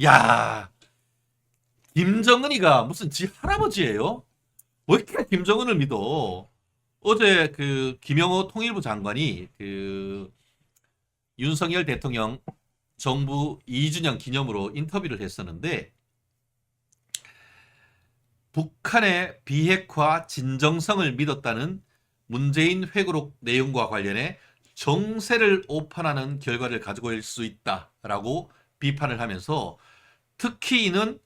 야, 김정은이가 무슨 지 할아버지예요? 왜 이렇게 김정은을 믿어? 어제 그 김영호 통일부 장관이 그 윤석열 대통령 정부 2주년 기념으로 인터뷰를 했었는데 북한의 비핵화 진정성을 믿었다는 문재인 회고록 내용과 관련해 정세를 오판하는 결과를 가지고 올 수 있다라고 비판을 하면서 특히 이는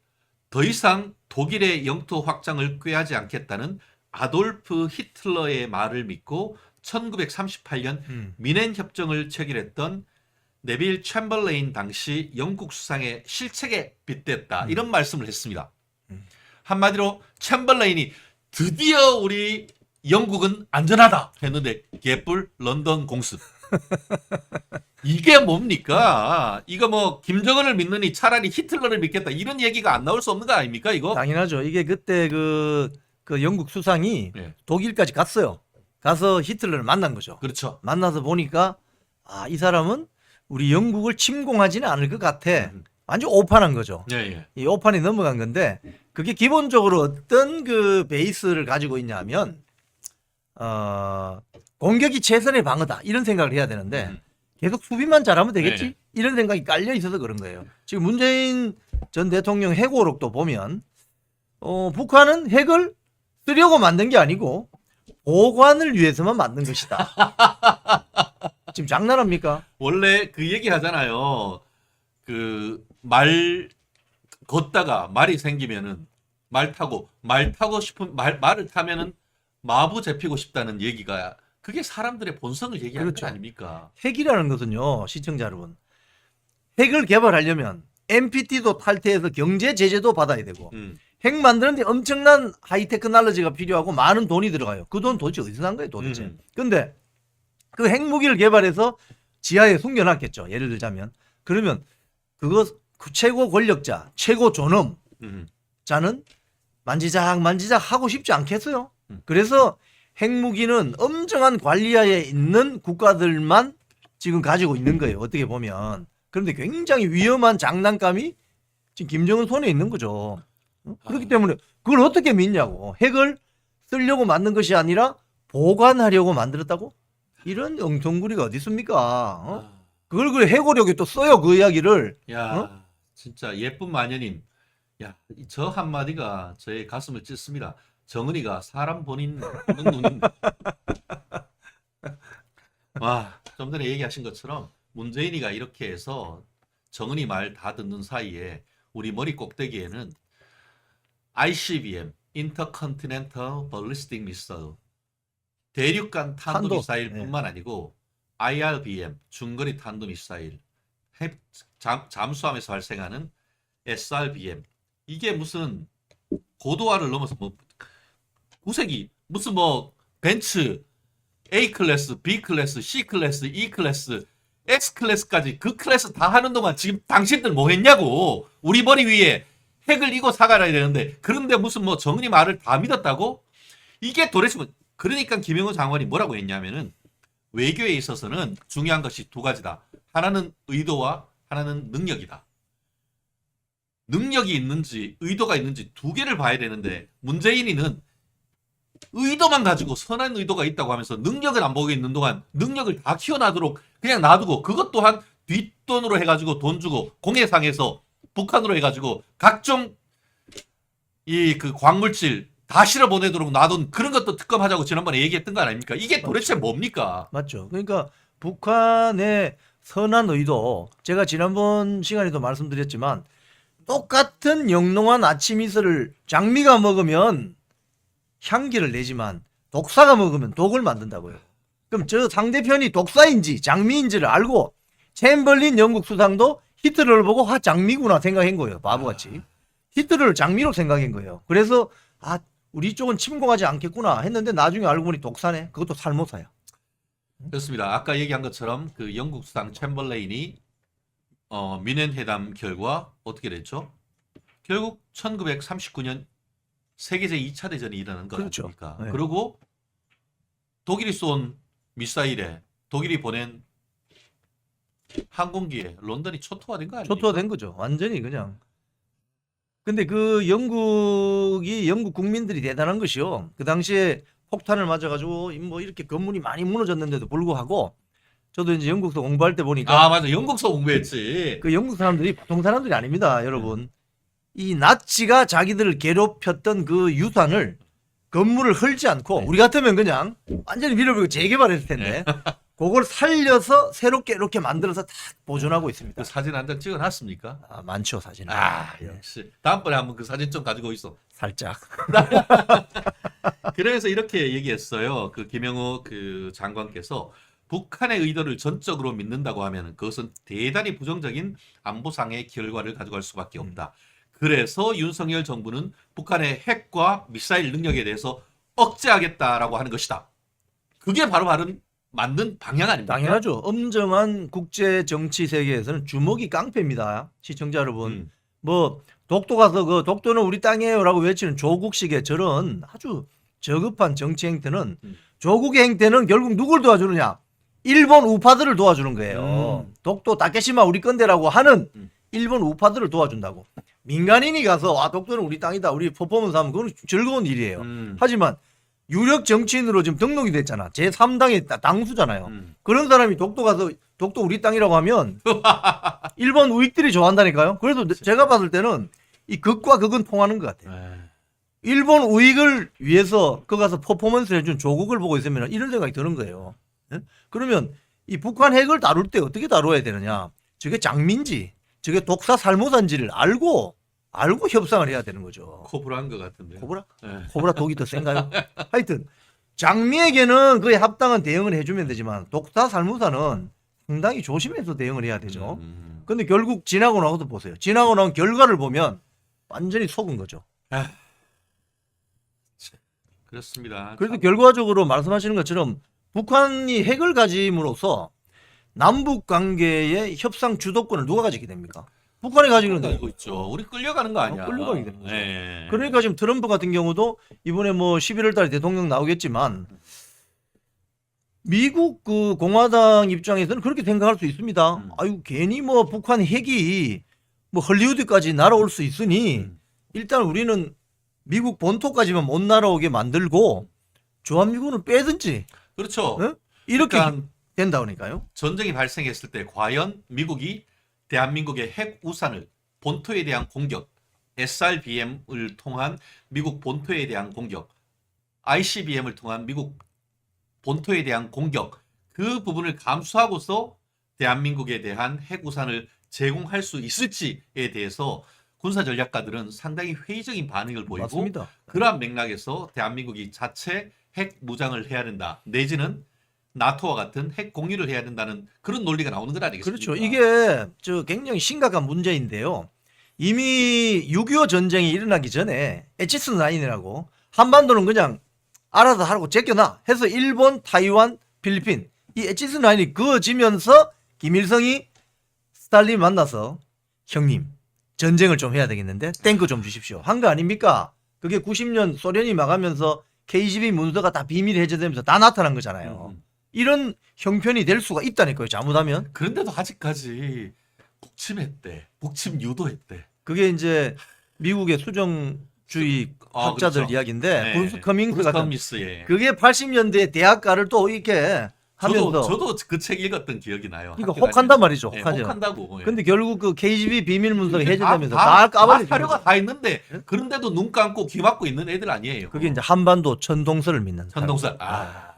더 이상 독일의 영토 확장을 꾀하지 않겠다는 아돌프 히틀러의 말을 믿고 1938년 미넨 협정을 체결했던 네빌 챔벌레인 당시 영국 수상의 실책에 빗댔다. 이런 말씀을 했습니다. 한마디로 챔벌레인이 드디어 우리 영국은 안전하다 했는데 개뿔 런던 공습. 이게 뭡니까? 이거 뭐 김정은을 믿느니 차라리 히틀러를 믿겠다 이런 얘기가 안 나올 수 없는 거 아닙니까 이거? 당연하죠. 이게 그때 그 영국 수상이 예. 독일까지 갔어요. 가서 히틀러를 만난 거죠. 그렇죠. 만나서 보니까 아, 이 사람은 우리 영국을 침공하지는 않을 것 같아. 완전 오판한 거죠. 예, 예. 이 오판이 넘어간 건데 그게 기본적으로 어떤 그 베이스를 가지고 있냐면 공격이 최선의 방어다 이런 생각을 해야 되는데 계속 수비만 잘하면 되겠지 네. 이런 생각이 깔려 있어서 그런 거예요. 지금 문재인 전 대통령 해고록도 보면 북한은 핵을 쓰려고 만든 게 아니고 보관을 위해서만 만든 것이다. 지금 장난합니까? 원래 그 얘기 하잖아요. 그 말 걷다가 말이 생기면은 말 타고 싶은 말을 타면은 마부 잡히고 싶다는 얘기가 그게 사람들의 본성을 얘기하는 그렇죠. 거 아닙니까? 핵이라는 것은요, 시청자 여러분. 핵을 개발하려면 NPT도 탈퇴해서 경제 제재도 받아야 되고 핵 만드는데 엄청난 하이테크놀로지가 필요하고 많은 돈이 들어가요. 그 돈 도대체 어디서 난 거예요, 도대체? 근데 그 핵무기를 개발해서 지하에 숨겨놨겠죠. 예를 들자면. 그러면 그거 그 최고 권력자, 최고 존엄자는 만지작 하고 싶지 않겠어요? 그래서 핵무기는 엄정한 관리하에 있는 국가들만 지금 가지고 있는 거예요. 어떻게 보면. 그런데 굉장히 위험한 장난감이 지금 김정은 손에 있는 거죠. 그렇기 때문에 그걸 어떻게 믿냐고. 핵을 쓰려고 만든 것이 아니라 보관하려고 만들었다고? 이런 엉뚱구리가 어디 있습니까? 그걸 그래 해고력에 또 써요. 그 이야기를. 야, 진짜 예쁜 마녀님. 야, 저 한마디가 저의 가슴을 찢습니다. 정은이가 사람 보는 눈인데. 와, 좀 전에 얘기하신 것처럼 문재인이가 이렇게 해서 정은이 말 다 듣는 사이에 우리 머리 꼭대기에는 ICBM, Intercontinental Ballistic Missile, 대륙간 탄도 미사일뿐만 아니고 IRBM, 중거리 탄도 미사일, 잠수함에서 발생하는 SRBM, 이게 무슨 고도화를 넘어서 뭐 구색이 무슨 뭐 벤츠 A 클래스, B 클래스, C 클래스, E 클래스, X 클래스까지 그 클래스 다 하는 동안 지금 당신들 뭐 했냐고. 우리 머리 위에 핵을 이고 사가야 되는데 그런데 무슨 뭐 정은이 말을 다 믿었다고? 이게 도대체 뭐 그러니까 김영호 장관이 뭐라고 했냐면은 외교에 있어서는 중요한 것이 두 가지다. 하나는 의도와 하나는 능력이다. 능력이 있는지 의도가 있는지 두 개를 봐야 되는데 문재인이는 의도만 가지고 선한 의도가 있다고 하면서 능력을 안 보고 있는 동안 능력을 다 키워나도록 그냥 놔두고 그것 또한 뒷돈으로 해가지고 돈 주고 공해상에서 북한으로 해가지고 각종 이 그 광물질 다 실어 보내도록 놔둔 그런 것도 특검하자고 지난번에 얘기했던 거 아닙니까? 이게 도대체 뭡니까? 맞죠. 그러니까 북한의 선한 의도, 제가 지난번 시간에도 말씀드렸지만 똑같은 영롱한 아침 이슬을 장미가 먹으면 향기를 내지만 독사가 먹으면 독을 만든다고요. 그럼 저 상대편이 독사인지 장미인지를 알고 챔벌린 영국 수상도 히틀러를 보고 장미구나 생각한 거예요. 바보같이. 히틀러를 장미로 생각한 거예요. 그래서 우리 쪽은 침공하지 않겠구나 했는데 나중에 알고 보니 독사네. 그것도 살모사야. 그렇습니다. 아까 얘기한 것처럼 그 영국 수상 챔벌레인이 미넨 회담 결과 어떻게 됐죠? 결국 1939년 세계제 2차 대전이 일어난 거 그렇죠. 아닙니까? 네. 그리고 독일이 쏜 미사일에 독일이 보낸 항공기에 런던이 초토화된 거 아닙니까? 초토화된 거죠. 완전히 그냥. 근데 그 영국 국민들이 대단한 것이요. 그 당시에 폭탄을 맞아가지고 뭐 이렇게 건물이 많이 무너졌는데도 불구하고 저도 이제 영국서 공부할 때 보니까 아 맞아, 영국서 공부했지. 그 영국 사람들이 보통 사람들이 아닙니다, 여러분. 이 나치가 자기들을 괴롭혔던 그 유산을 건물을 헐지 않고 네. 우리 같으면 그냥 완전히 밀어버리고 재개발했을 텐데 그걸 살려서 새롭게 이렇게 만들어서 다 보존하고 있습니다. 그 사진 한 장 찍어놨습니까? 아, 많죠 사진. 아 예, 역시 다음번에 한번 그 사진 좀 가지고 있어. 살짝. 그래서 이렇게 얘기했어요. 그 김영호 그 장관께서 북한의 의도를 전적으로 믿는다고 하면 그것은 대단히 부정적인 안보상의 결과를 가져갈 수밖에 없다. 그래서 윤석열 정부는 북한의 핵과 미사일 능력에 대해서 억제하겠다라고 하는 것이다. 그게 바로 맞는 방향 아닙니까? 당연하죠. 엄정한 국제 정치 세계에서는 주먹이 깡패입니다. 시청자 여러분. 음. 뭐 독도 가서 그 독도는 우리 땅이에요라고 외치는 조국식의 저런 아주 저급한 정치 행태는 조국의 행태는 결국 누굴 도와주느냐? 일본 우파들을 도와주는 거예요. 독도 다케시마 우리 건데라고 하는 일본 우파들을 도와준다고. 민간인이 가서 아 독도는 우리 땅이다. 우리 퍼포먼스 하면 그건 즐거운 일이에요. 하지만 유력 정치인으로 지금 등록이 됐잖아. 제3당의 당수잖아요. 그런 사람이 독도 가서 독도 우리 땅이라고 하면 일본 우익들이 좋아한다니까요. 그래서 제가 봤을 때는 이 극과 극은 통하는 것 같아요. 일본 우익을 위해서 거 가서 퍼포먼스를 해준 조국을 보고 있으면 이런 생각이 드는 거예요. 예? 그러면 이 북한 핵을 다룰 때 어떻게 다뤄야 되느냐. 저게 장민지, 저게 독사 살모산지를 알고 협상을 해야 되는 거죠. 코브라인 것 같은데. 코브라? 네. 코브라 독이 더 센가요? 하여튼 장미에게는 그에 합당한 대응을 해주면 되지만 독사 살무사는 상당히 조심해서 대응을 해야 되죠. 근데 결국 지나고 나서도 보세요. 지나고 나온 결과를 보면 완전히 속은 거죠. 그렇습니다. 그래서 결과적으로 말씀하시는 것처럼 북한이 핵을 가짐으로써 남북 관계의 협상 주도권을 누가 가지게 됩니까? 북한이 가지고 있는데. 가지고 있죠. 우리 끌려가는 거 아니야? 끌려가게 되는 거죠. 네. 그러니까 지금 트럼프 같은 경우도 이번에 뭐 11월 달에 대통령 나오겠지만 미국 그 공화당 입장에서는 그렇게 생각할 수 있습니다. 아유 괜히 뭐 북한 핵이 뭐 헐리우드까지 날아올 수 있으니 일단 우리는 미국 본토까지만 못 날아오게 만들고 주한미군을 빼든지 그렇죠. 어? 이렇게 그러니까 된다니까요. 전쟁이 발생했을 때 과연 미국이 대한민국의 핵 우산을 본토에 대한 공격, SRBM을 통한 미국 본토에 대한 공격, ICBM을 통한 미국 본토에 대한 공격, 그 부분을 감수하고서 대한민국에 대한 핵 우산을 제공할 수 있을지에 대해서 군사 전략가들은 상당히 회의적인 반응을 보이고 맞습니다. 그러한 맥락에서 대한민국이 자체 핵 무장을 해야 된다. 내지는 나토와 같은 핵 공유를 해야 된다는 그런 논리가 나오는 건 아니겠습니까? 그렇죠. 이게 저 굉장히 심각한 문제인데요. 이미 6.25 전쟁이 일어나기 전에 에치슨 라인이라고 한반도는 그냥 알아서 하라고 제껴놔 해서 일본, 타이완, 필리핀 이 에치슨 라인이 그어지면서 김일성이 스탈린 만나서 형님 전쟁을 좀 해야 되겠는데 탱크 좀 주십시오 한 거 아닙니까? 그게 90년 소련이 망하면서 KGB 문서가 다 비밀 해제되면서 다 나타난 거잖아요. 이런 형편이 될 수가 있다니까요. 잘못하면. 그런데도 아직까지 북침했대. 북침 유도했대. 그게 이제 미국의 수정주의 학자들 그렇죠. 이야기인데 네. 브루스 커밍스 브루스 같은 커밍스의. 그게 80년대 대학가를 또 이렇게 하면서 저도 그 책 읽었던 기억이 나요. 그러니까 학교 혹한단 다니면서. 말이죠. 네, 혹하죠. 혹한다고. 예. 근데 결국 그 KGB 비밀 문서가 해제되면서 다 다 까발려. 사료가 다 있는데 그런데도 눈 감고 귀 막고 있는 애들 아니에요. 그게 이제 한반도 천동설을 믿는 천동설. 사람들.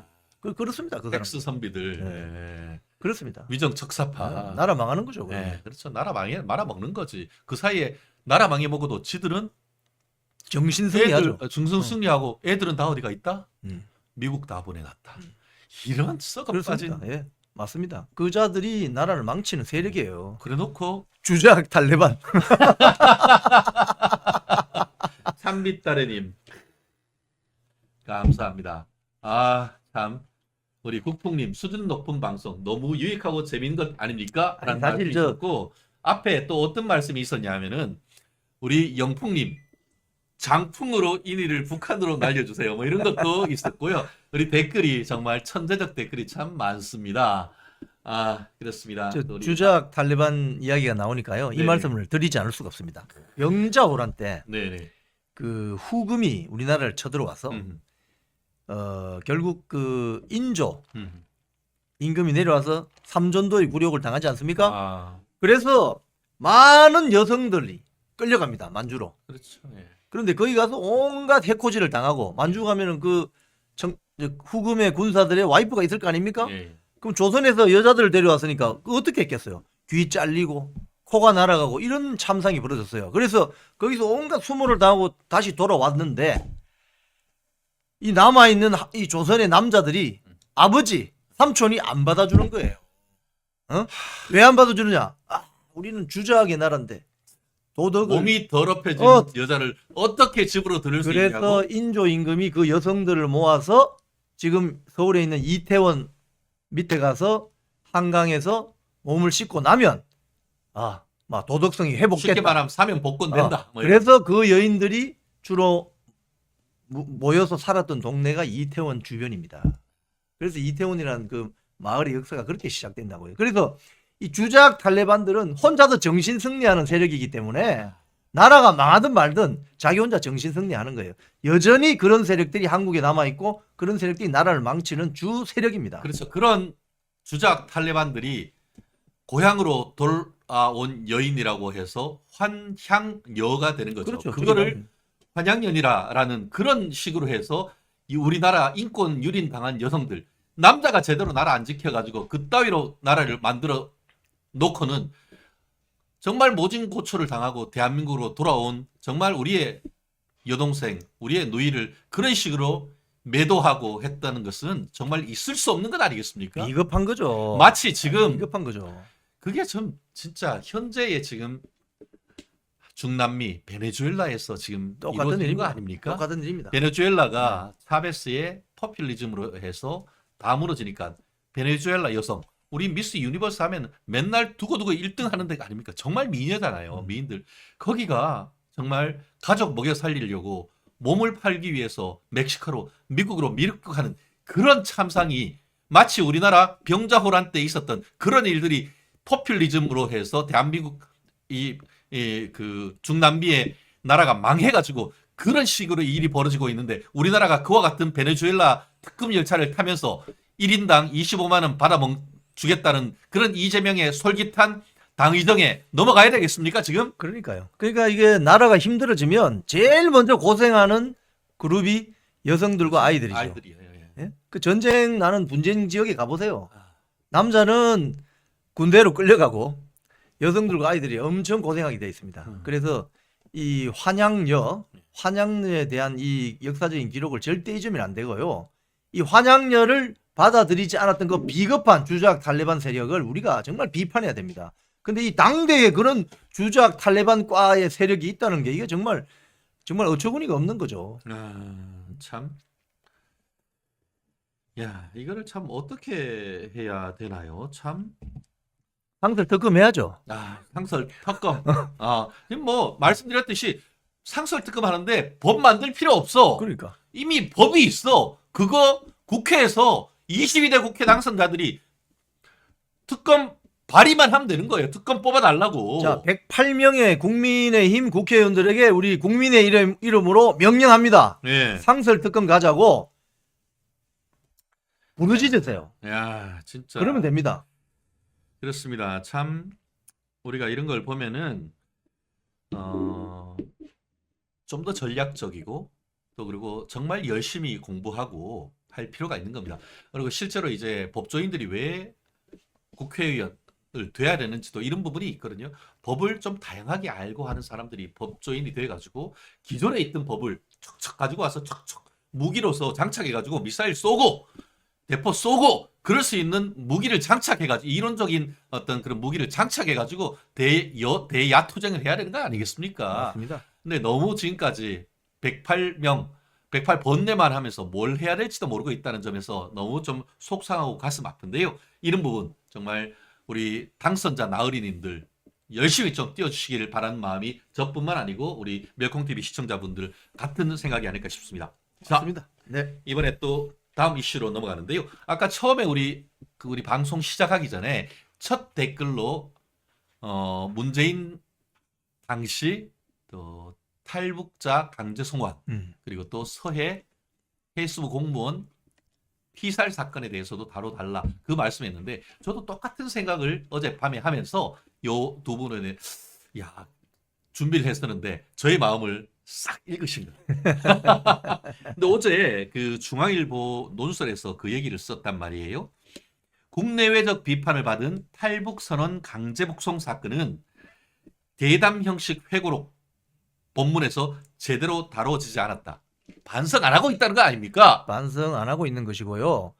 그렇습니다. 그 사람. 엑스 선비들. 네. 예. 그렇습니다. 위정 척사파. 나라 망하는 거죠. 그건. 네, 그렇죠. 나라 말아 먹는 거지. 그 사이에 나라 망해 먹어도 지들은 정신승리하죠. 중선 승리하고 애들은 다 어디가 있다? 음. 미국 다 보내놨다. 이런 썩어 빠진. 그렇습니다. 예, 맞습니다. 그자들이 나라를 망치는 세력이에요. 그래놓고 주작 탈레반. 참빛다래님 감사합니다. 아 참 우리 국풍님 수준 높은 방송 너무 유익하고 재밌는 것 아닙니까? 아니, 라는 사실 말씀이 있었고 앞에 또 어떤 말씀이 있었냐면은 우리 영풍님 장풍으로 인이를 북한으로 날려주세요. 뭐 이런 것도 있었고요. 우리 댓글이 정말 천재적 댓글이 참 많습니다. 그렇습니다. 저 또 우리- 주작 탈레반 이야기가 나오니까요. 이 네네. 말씀을 드리지 않을 수가 없습니다. 영자호란 때 네네. 그 후금이 우리나라를 쳐들어와서 음, 결국 그 인조 음. 임금이 내려와서 삼전도의 굴욕을 당하지 않습니까? 아, 그래서 많은 여성들이 끌려갑니다. 만주로. 그렇죠. 예. 그런데 거기 가서 온갖 해코지를 당하고 만주 가면은 후금의 군사들의 와이프가 있을 거 아닙니까? 예. 그럼 조선에서 여자들을 데려왔으니까 어떻게 했겠어요? 귀 잘리고 코가 날아가고 이런 참상이 벌어졌어요. 그래서 거기서 온갖 수모를 당하고 다시 돌아왔는데 이 남아있는 이 조선의 남자들이 아버지, 삼촌이 안 받아주는 거예요. 왜 안 받아주느냐? 우리는 주저하게 나라인데 도덕을 몸이 더럽혀진 어. 여자를 어떻게 집으로 들을 수 그래서 있냐고. 인조 임금이 그 여성들을 모아서 지금 서울에 있는 이태원 밑에 가서 한강에서 몸을 씻고 나면 막 도덕성이 쉽게 회복됐다. 말하면 사면 복권된다. 뭐 이런. 그래서 그 여인들이 주로 모여서 살았던 동네가 이태원 주변입니다. 그래서 이태원이라는 그 마을의 역사가 그렇게 시작된다고요. 그래서 이 주작 탈레반들은 혼자서 정신 승리하는 세력이기 때문에 나라가 망하든 말든 자기 혼자 정신 승리하는 거예요. 여전히 그런 세력들이 한국에 남아 있고 그런 세력들이 나라를 망치는 주 세력입니다. 그렇죠. 그런 주작 탈레반들이 고향으로 돌아온 여인이라고 해서 환향여가 되는 거죠. 그렇죠. 그거를 환양연이라는 그런 식으로 해서 이 우리나라 인권 유린 당한 여성들, 남자가 제대로 나라 안 지켜가지고 그따위로 나라를 만들어 놓고는 정말 모진 고초를 당하고 대한민국으로 돌아온 정말 우리의 여동생, 우리의 누이를 그런 식으로 매도하고 했다는 것은 정말 있을 수 없는 것 아니겠습니까? 비겁한 거죠. 마치 지금 비겁한 거죠. 그게 좀 진짜 현재의 지금 중남미 베네수엘라에서 지금 똑같은 이루어지는 거 일입니다. 아닙니까? 똑같은 일입니다. 베네수엘라가 차베스의 포퓰리즘으로 해서 다 무너지니까 베네수엘라 여성 우리 미스 유니버스 하면 맨날 두고두고 1등 하는 데가 아닙니까? 정말 미녀잖아요. 미인들. 거기가 정말 가족 먹여 살리려고 몸을 팔기 위해서 멕시코로 미국으로 밀국하는 그런 참상이 마치 우리나라 병자호란 때 있었던 그런 일들이 포퓰리즘으로 해서 대한민국 그 중남미의 나라가 망해가지고 그런 식으로 일이 벌어지고 있는데 우리나라가 그와 같은 베네수엘라 특급 열차를 타면서 1인당 25만 원 주겠다는 그런 이재명의 솔깃한 당의정에 넘어가야 되겠습니까 지금? 그러니까요. 그러니까 이게 나라가 힘들어지면 제일 먼저 고생하는 그룹이 여성들과 아이들이죠. 아이들이에요. 예. 예? 그 전쟁 나는 분쟁 지역에 가보세요. 남자는 군대로 끌려가고 여성들과 아이들이 엄청 고생하게 되어 있습니다. 그래서 이 환양녀에 대한 이 역사적인 기록을 절대 잊으면 안 되고요. 이 환양녀를 받아들이지 않았던 그 비겁한 주작 탈레반 세력을 우리가 정말 비판해야 됩니다. 근데 이 당대에 그런 주작 탈레반과의 세력이 있다는 게 이게 정말 어처구니가 없는 거죠. 참. 야, 이거를 참 어떻게 해야 되나요? 참. 상설 특검해야죠. 상설 특검. 뭐 말씀드렸듯이 상설 특검 하는데 법 만들 필요 없어. 그러니까. 이미 법이 있어. 그거 국회에서 22대 국회 당선자들이 특검 발의만 하면 되는 거예요. 특검 뽑아달라고. 자, 108명의 국민의힘 국회의원들에게 우리 국민의 이름으로 명령합니다. 예. 상설 특검 가자고 부르짖으세요. 야, 진짜. 그러면 됩니다. 그렇습니다. 참 우리가 이런 걸 보면은 좀 더 전략적이고 또 그리고 정말 열심히 공부하고 할 필요가 있는 겁니다. 그리고 실제로 이제 법조인들이 왜 국회의원을 돼야 되는지도 이런 부분이 있거든요. 법을 좀 다양하게 알고 하는 사람들이 법조인이 돼가지고 기존에 있던 법을 척척 가지고 와서 척척 무기로서 장착해가지고 미사일 쏘고 대포 쏘고 그럴 수 있는 무기를 장착해가지고 이론적인 어떤 그런 무기를 장착해가지고 대야투쟁을 해야 되는 거 아니겠습니까? 맞습니다. 근데 너무 지금까지 108번뇌만 하면서 뭘 해야 될지도 모르고 있다는 점에서 너무 좀 속상하고 가슴 아픈데요. 이런 부분 정말 우리 당선자 나으리님들 열심히 좀 띄워주시기를 바라는 마음이 저뿐만 아니고 우리 멸콩TV 시청자분들 같은 생각이 아닐까 싶습니다. 자, 맞습니다. 네. 이번에 또 다음 이슈로 넘어가는데요. 아까 처음에 우리 방송 시작하기 전에 첫 댓글로 문재인 당시 또 탈북자 강제 송환 그리고 또 서해 해수부 공무원 피살 사건에 대해서도 다뤄달라 그 말씀했는데 저도 똑같은 생각을 어젯밤에 하면서 요 두 분은 야 준비를 했었는데 저의 마음을 싹 읽으신 거예요. 근데 어제 그 중앙일보 논설에서 그 얘기를 썼단 말이에요. 국내외적 비판을 받은 탈북 선언 강제 북송 사건은 대담 형식 회고록 본문에서 제대로 다뤄지지 않았다. 반성 안 하고 있다는 거 아닙니까? 반성 안 하고 있는 것이고요.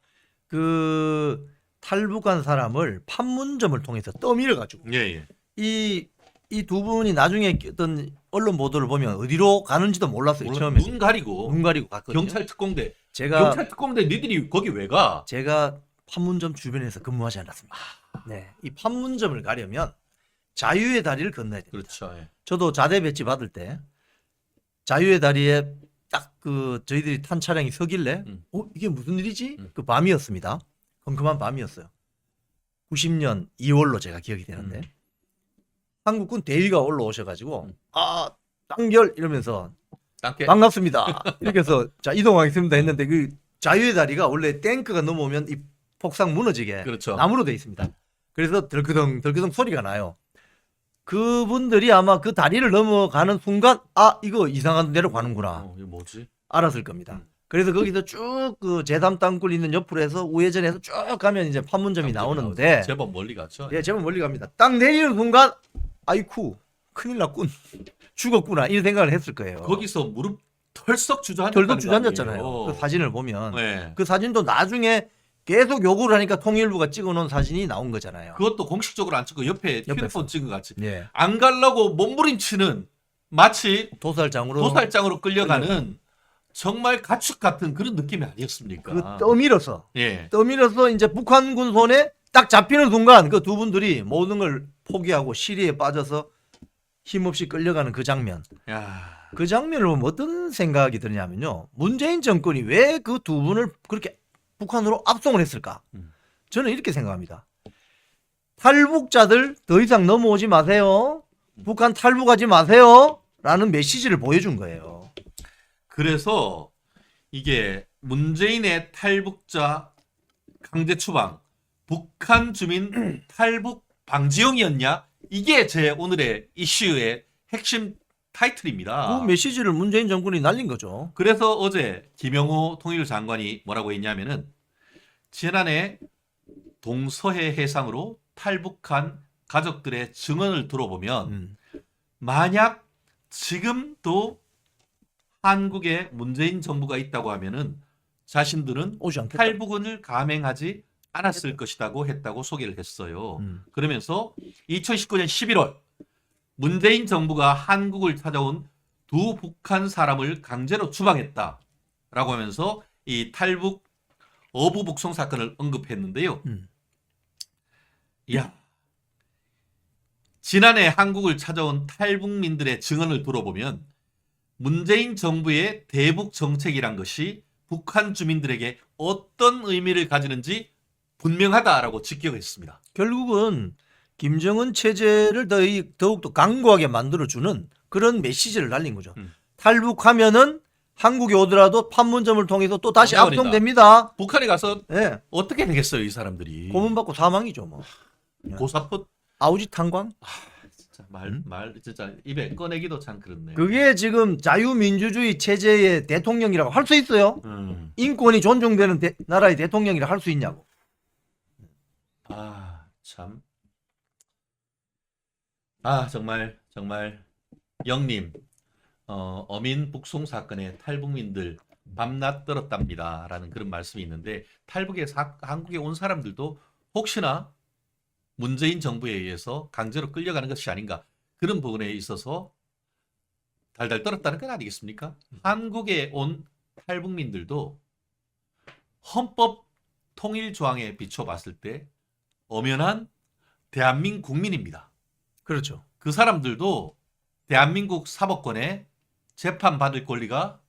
그 탈북한 사람을 판문점을 통해서 떠밀어 가지고 예. 이 두 분이 나중에 어떤 언론 보도를 보면 어디로 가는지도 몰랐어요. 물론 처음에 눈 가리고 눈 가리고 갔거든요. 경찰 특공대 제가 니들이 거기 왜 가? 판문점 주변에서 근무하지 않았습니다. 네, 이 판문점을 가려면 자유의 다리를 건너야 됩니다. 그렇죠. 예. 저도 자대 배치 받을 때 자유의 다리에 딱 그 저희들이 탄 차량이 서길래 이게 무슨 일이지? 그 밤이었습니다. 컴컴한 밤이었어요. 90년 2월로 제가 기억이 되는데 한국군 대위가 올라오셔가지고 땅결 이러면서 땅게 반갑습니다. 이렇게 해서 자 이동하겠습니다 했는데 그 자유의 다리가 원래 탱크가 넘어오면 이 폭삭 무너지게 그렇죠. 나무로 돼 있습니다. 그래서 덜크덩 덜크덩 소리가 나요. 그분들이 아마 그 다리를 넘어가는 순간 이거 이상한 데로 가는구나 이거 뭐지? 알았을 겁니다. 그래서 거기서 쭉 그 제3 땅굴 있는 옆으로 해서 우회전해서 쭉 가면 이제 판문점이 나오는데 제법 멀리 갔죠. 예, 제법 멀리 갑니다. 딱 내리는 순간 아이쿠 큰일 났군 죽었구나 이런 생각을 했을 거예요. 거기서 무릎 털썩 덜덜 주저앉았잖아요. 그 사진을 보면 네. 그 사진도 나중에 계속 요구를 하니까 통일부가 찍어놓은 사진이 나온 거잖아요. 그것도 공식적으로 안 찍고 옆에 휴대폰 찍은 것 같이. 예. 안 가려고 몸부림치는 마치 도살장으로 끌려가는 정말 가축 같은 그런 느낌이 아니었습니까? 그 떠밀어서 예. 이제 북한군 손에 딱 잡히는 순간 그 두 분들이 모든 걸 포기하고 시리에 빠져서 힘없이 끌려가는 그 장면. 야. 그 장면을 보면 어떤 생각이 드냐면요. 문재인 정권이 왜 그 두 분을 그렇게 북한으로 압송을 했을까? 저는 이렇게 생각합니다. 탈북자들 더 이상 넘어오지 마세요. 북한 탈북하지 마세요. 라는 메시지를 보여준 거예요. 그래서 이게 문재인의 탈북자 강제 추방, 북한 주민 탈북 방지용이었냐? 이게 제 오늘의 이슈의 핵심 타이틀입니다. 그 메시지를 문재인 정권이 날린 거죠. 그래서 어제 김영호 통일부 장관이 뭐라고 했냐면은 지난해 동서해 해상으로 탈북한 가족들의 증언을 들어보면 만약 지금도 한국에 문재인 정부가 있다고 하면은 자신들은 오지 않겠다. 탈북을 감행하지 않았을 것이라고 했다고 소개를 했어요. 그러면서 2019년 11월 문재인 정부가 한국을 찾아온 두 북한 사람을 강제로 추방했다라고 하면서 이 탈북 어부 북송 사건을 언급했는데요. 이야, 지난해 한국을 찾아온 탈북민들의 증언을 들어보면 문재인 정부의 대북 정책이란 것이 북한 주민들에게 어떤 의미를 가지는지 분명하다라고 직격했습니다. 결국은 김정은 체제를 더욱더 강고하게 만들어주는 그런 메시지를 날린 거죠. 탈북하면은 한국에 오더라도 판문점을 통해서 또 다시 나버린다. 압송됩니다. 북한에 가서 예. 어떻게 되겠어요, 이 사람들이? 고문받고 사망이죠, 뭐. 고사포 아우지 탄광? 진짜 말 진짜 입에 꺼내기도 참 그렇네. 그게 지금 자유민주주의 체제의 대통령이라고 할 수 있어요? 인권이 존중되는 나라의 대통령이라 할 수 있냐고. 참. 정말 영님 어민 북송 사건의 탈북민들 밤낮 떨었답니다라는 그런 말씀이 있는데 한국에 온 사람들도 혹시나 문재인 정부에 의해서 강제로 끌려가는 것이 아닌가 그런 부분에 있어서 달달 떨었다는 건 아니겠습니까? 한국에 온 탈북민들도 헌법 통일 조항에 비춰봤을 때 엄연한 대한민국 국민입니다. 그렇죠. 그 사람들도 대한민국 사법권에 재판받을 권리가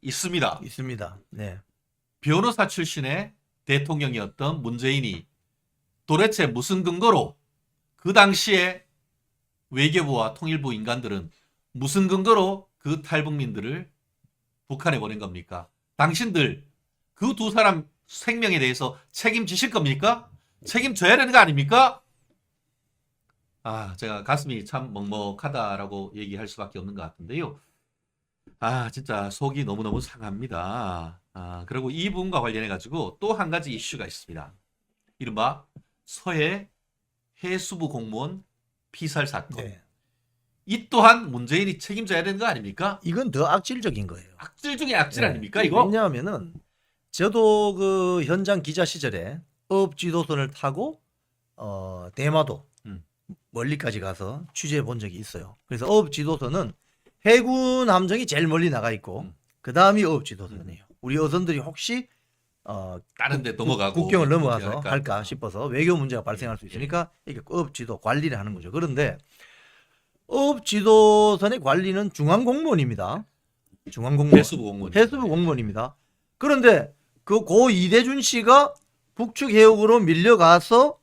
있습니다. 있습니다. 네. 변호사 출신의 대통령이었던 문재인이 도대체 무슨 근거로 그 당시에 외교부와 통일부 인간들은 무슨 근거로 그 탈북민들을 북한에 보낸 겁니까? 당신들 그 두 사람 생명에 대해서 책임지실 겁니까? 책임져야 되는 거 아닙니까? 제가 가슴이 참 먹먹하다라고 얘기할 수밖에 없는 것 같은데요. 진짜 속이 너무너무 상합니다. 그리고 이 부분과 관련해 가지고 또 한 가지 이슈가 있습니다. 이른바 서해 해수부 공무원 피살 사건. 네. 이 또한 문재인이 책임져야 되는 거 아닙니까? 이건 더 악질적인 거예요. 악질 중에 악질 네. 아닙니까 이거? 왜냐하면은 저도 그 현장 기자 시절에 업 지도선을 타고 대마도 멀리까지 가서 취재해 본 적이 있어요. 그래서 업 지도선은 해군 함정이 제일 멀리 나가 있고 그 다음이 업 지도선이에요. 우리 어선들이 혹시 다른 데 넘어가고 국경을 넘어가서 할까? 할까 싶어서 외교 문제가 발생할 수 있으니까 이게 업 지도 관리를 하는 거죠. 그런데 업 지도선의 관리는 중앙 공무원입니다. 중앙 공무원. 해수부 공무원. 해수부 공무원입니다. 그런데 그 고 이대준 씨가 북측 해역으로 밀려가서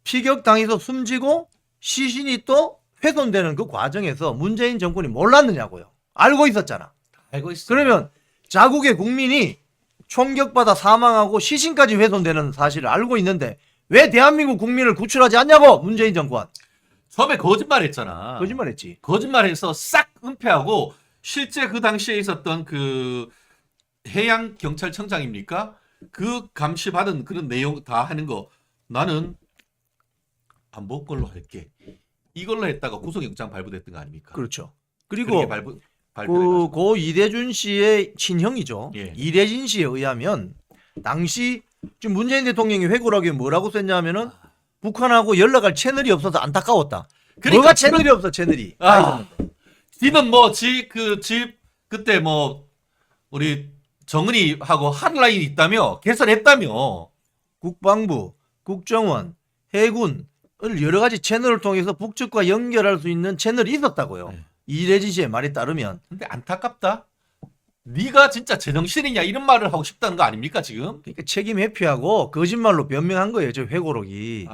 피격당해서 숨지고 시신이 또 훼손되는 그 과정에서 문재인 정권이 몰랐느냐고요. 알고 있었잖아. 알고 있어. 그러면 자국의 국민이 총격받아 사망하고 시신까지 훼손되는 사실을 알고 있는데 왜 대한민국 국민을 구출하지 않냐고 문재인 정권. 처음에 거짓말했잖아. 거짓말했지. 거짓말해서 싹 은폐하고 실제 그 당시에 있었던 그 해양 경찰청장입니까? 그 감시받은 그런 내용 다 하는 거 나는 안 볼 걸로 할게. 이걸로 했다가 구속영장 발부됐던 거 아닙니까? 그렇죠. 그렇게 그리고 발표해가지고. 고 이대준 씨의 친형이죠. 예. 이대진 씨에 의하면 당시 지금 문재인 대통령이 회고록에 뭐라고 썼냐면은 북한하고 연락할 채널이 없어서 안타까웠다. 그러니까 뭐가 채널이 없어 채널이. 집은 집 그때 뭐 우리 정은이하고 핫라인이 있다며 개설했다며. 국방부, 국정원, 해군을 여러 가지 채널을 통해서 북측과 연결할 수 있는 채널이 있었다고요. 네. 이대진 씨의 말에 따르면. 근데 안타깝다. 네가 진짜 제정신이냐 이런 말을 하고 싶다는 거 아닙니까 지금? 그러니까 책임 회피하고 거짓말로 변명한 거예요. 저 회고록이.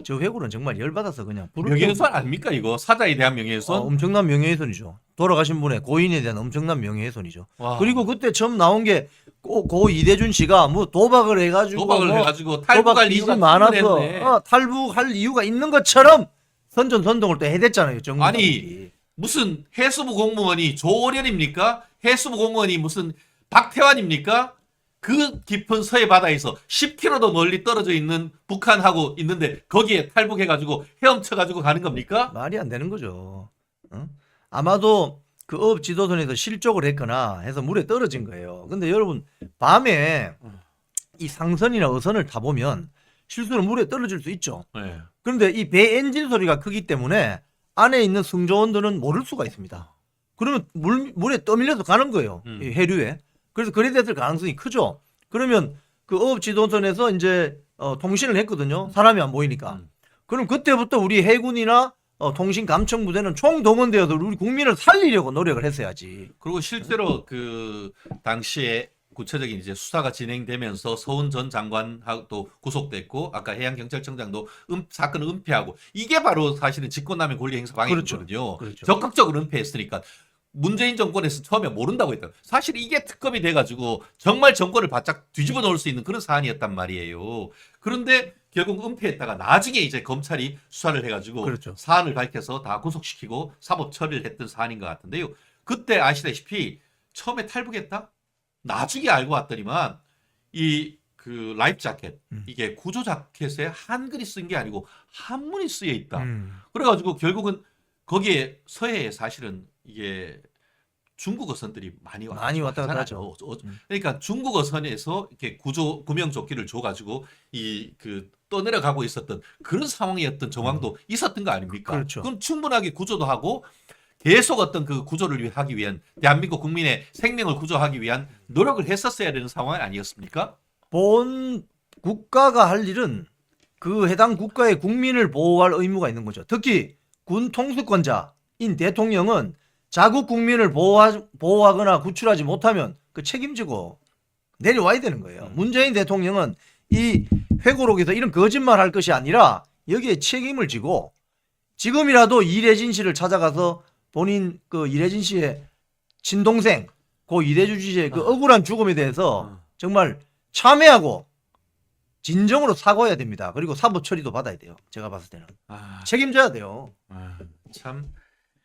저 회고록은 정말 열받아서 그냥 명예훼손 아닙니까 이거? 사자에 대한 명예훼손? 엄청난 명예훼손이죠. 돌아가신 분의 고인에 대한 엄청난 명예훼손이죠. 와. 그리고 그때 처음 나온 게 고 이대준 씨가 뭐 도박을 해가지고 도박을 뭐 해가지고 도박 탈북할 빚이 이유가 많아서 충분했네. 탈북할 이유가 있는 것처럼 선전선동을 또 해댔잖아요. 정부 아니, 당국이. 무슨 해수부 공무원이 조원현입니까? 해수부 공무원이 무슨 박태환입니까? 그 깊은 서해 바다에서 10km도 멀리 떨어져 있는 북한하고 있는데 거기에 탈북해가지고 헤엄쳐가지고 가는 겁니까? 말이 안 되는 거죠. 응? 아마도 그 업 지도선에서 실족을 했거나 해서 물에 떨어진 거예요. 근데 여러분 밤에 이 상선이나 어선을 타보면 실수로 물에 떨어질 수 있죠. 네. 그런데 이 배 엔진 소리가 크기 때문에 안에 있는 승조원들은 모를 수가 있습니다. 그러면 물에 떠밀려서 가는 거예요. 이 해류에. 그래서 그래 됐을 가능성이 크죠. 그러면 그 어업 지도선에서 이제 통신을 했거든요. 사람이 안 보이니까. 그럼 그때부터 우리 해군이나 통신 감청 부대는 총동원되어서 우리 국민을 살리려고 노력을 했어야지. 그리고 실제로 그 당시에 구체적인 이제 수사가 진행되면서 서훈 전 장관도 구속됐고 아까 해양경찰청장도 사건을 은폐하고 이게 바로 사실은 직권남용 권리행사 방해거든요. 그렇죠. 적극적으로 은폐했으니까 문재인 정권에서 처음에 모른다고 했다. 사실 이게 특검이 돼가지고 정말 정권을 바짝 뒤집어 놓을 수 있는 그런 사안이었단 말이에요. 그런데 결국 은폐했다가 나중에 이제 검찰이 수사를 해가지고 그렇죠. 사안을 밝혀서 다 구속시키고 사법 처리를 했던 사안인 것 같은데요. 그때 아시다시피 처음에 탈북했다? 나중에 알고 왔더니만 이 그 라이프 자켓 이게 구조 자켓에 한글이 쓴 게 아니고 한문이 쓰여 있다. 그래가지고 결국은 거기에 서해에 사실은 이게 중국 어선들이 많이 왔다 갔다 하죠. 그러니까 중국 어선에서 이렇게 구명조끼를 줘가지고 이 그 떠내려가고 있었던 그런 상황이었던 정황도 있었던 거 아닙니까? 그렇죠. 그럼 충분하게 구조도 하고 계속 어떤 그 구조를 하기 위한 대한민국 국민의 생명을 구조하기 위한 노력을 했었어야 되는 상황 아니었습니까? 본 국가가 할 일은 그 해당 국가의 국민을 보호할 의무가 있는 거죠. 특히 군 통수권자인 대통령은 자국 국민을 보호하거나 구출하지 못하면 그 책임지고 내려와야 되는 거예요. 문재인 대통령은 이 회고록에서 이런 거짓말 할 것이 아니라 여기에 책임을 지고 지금이라도 이래진 씨를 찾아가서 본인 그 이래진 씨의 친동생 고 이대주 씨의 그 억울한 죽음에 대해서 정말 참회하고 진정으로 사과해야 됩니다. 그리고 사법 처리도 받아야 돼요. 제가 봤을 때는 아, 책임져야 돼요. 참